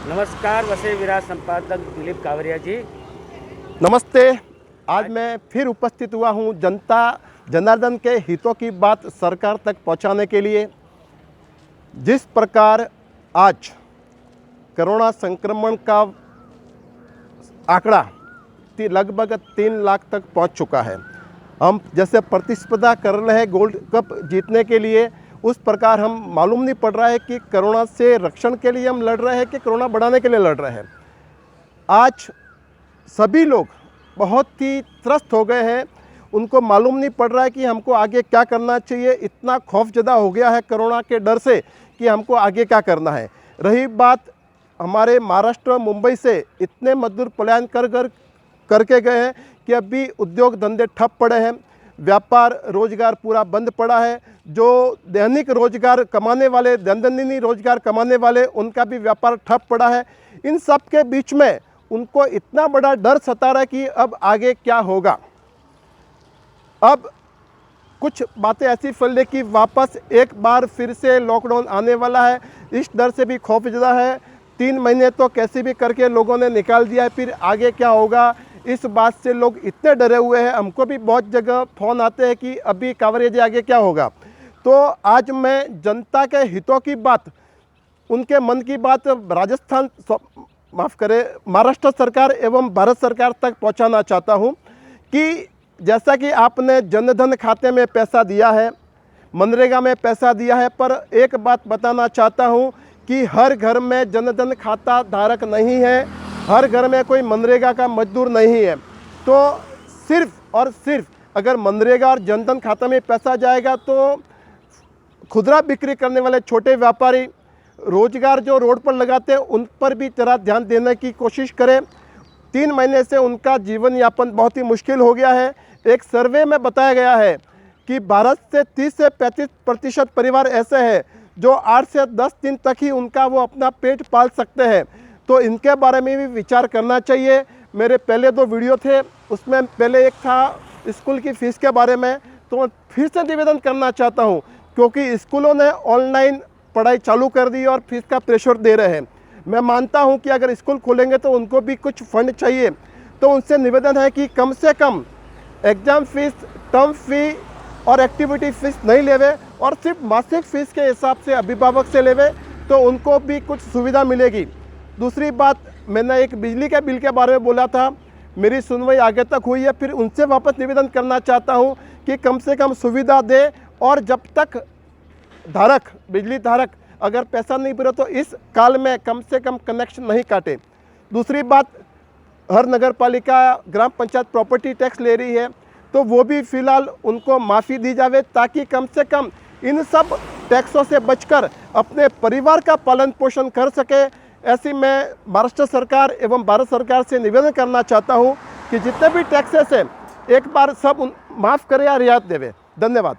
नमस्कार, वसई विराट संपादक दिलीप कावरिया जी। नमस्ते। आज मैं फिर उपस्थित हुआ हूँ जनता जनार्दन के हितों की बात सरकार तक पहुँचाने के लिए। जिस प्रकार आज कोरोना संक्रमण का आंकड़ा लगभग 3 लाख तक पहुँच चुका है। हम जैसे प्रतिस्पर्धा कर रहे हैं गोल्ड कप जीतने के लिए, उस प्रकार हम मालूम नहीं पड़ रहा है कि कोरोना से रक्षण के लिए हम लड़ रहे हैं कि कोरोना बढ़ाने के लिए लड़ रहे हैं। आज सभी लोग बहुत ही त्रस्त हो गए हैं, उनको मालूम नहीं पड़ रहा है कि हमको आगे क्या करना चाहिए। इतना खौफजदा हो गया है कोरोना के डर से कि हमको आगे क्या करना है। रही बात हमारे महाराष्ट्र मुंबई से इतने मजदूर पलायन करके गए हैं कि अभी उद्योग धंधे ठप पड़े हैं, व्यापार रोजगार पूरा बंद पड़ा है। जो दैनिक रोजगार कमाने वाले, दैनंदिनी रोजगार कमाने वाले, उनका भी व्यापार ठप पड़ा है। इन सब के बीच में उनको इतना बड़ा डर सता रहा है कि अब आगे क्या होगा। अब कुछ बातें ऐसी फैल रही कि वापस एक बार फिर से लॉकडाउन आने वाला है। इस डर से भी खौफजदा है। 3 महीने तो कैसे भी करके लोगों ने निकाल दिया है, फिर आगे क्या होगा इस बात से लोग इतने डरे हुए हैं। हमको भी बहुत जगह फ़ोन आते हैं कि अभी कावरिया जी आगे क्या होगा। तो आज मैं जनता के हितों की बात, उनके मन की बात राजस्थान माफ़ करें महाराष्ट्र सरकार एवं भारत सरकार तक पहुंचाना चाहता हूं कि जैसा कि आपने जनधन खाते में पैसा दिया है, मनरेगा में पैसा दिया है, पर एक बात बताना चाहता हूं कि हर घर में जनधन खाता धारक नहीं है, हर घर में कोई मनरेगा का मजदूर नहीं है। तो सिर्फ और सिर्फ अगर मनरेगा और जनधन खाता में पैसा जाएगा तो खुदरा बिक्री करने वाले छोटे व्यापारी, रोजगार जो रोड पर लगाते हैं, उन पर भी जरा ध्यान देने की कोशिश करें। 3 महीने से उनका जीवन यापन बहुत ही मुश्किल हो गया है। एक सर्वे में बताया गया है कि भारत से 30 से 35% परिवार ऐसे हैं जो 8 से 10 दिन तक ही उनका वो अपना पेट पाल सकते हैं। तो इनके बारे में भी विचार करना चाहिए। मेरे पहले 2 वीडियो थे, उसमें पहले एक था स्कूल की फ़ीस के बारे में, तो मैं फिर से निवेदन करना चाहता हूँ क्योंकि स्कूलों ने ऑनलाइन पढ़ाई चालू कर दी और फीस का प्रेशर दे रहे हैं। मैं मानता हूं कि अगर स्कूल खोलेंगे तो उनको भी कुछ फंड चाहिए, तो उनसे निवेदन है कि कम से कम एग्ज़ाम फीस, टर्म फी और एक्टिविटी फीस नहीं लेवे और सिर्फ मासिक फ़ीस के हिसाब से अभिभावक से लेवे, तो उनको भी कुछ सुविधा मिलेगी। दूसरी बात, मैंने एक बिजली के बिल के बारे में बोला था, मेरी सुनवाई आगे तक हुई है, फिर उनसे वापस निवेदन करना चाहता हूँ कि कम से कम सुविधा दे और जब तक धारक, बिजली धारक अगर पैसा नहीं भरे तो इस काल में कम से कम कनेक्शन नहीं काटे। दूसरी बात, हर नगर पालिका ग्राम पंचायत प्रॉपर्टी टैक्स ले रही है, तो वो भी फ़िलहाल उनको माफ़ी दी जावे ताकि कम से कम इन सब टैक्सों से बचकर अपने परिवार का पालन पोषण कर सके। ऐसी मैं महाराष्ट्र सरकार एवं भारत सरकार से निवेदन करना चाहता हूँ कि जितने भी टैक्सेस हैं एक बार सब माफ़ करें या रियायत देवे। धन्यवाद।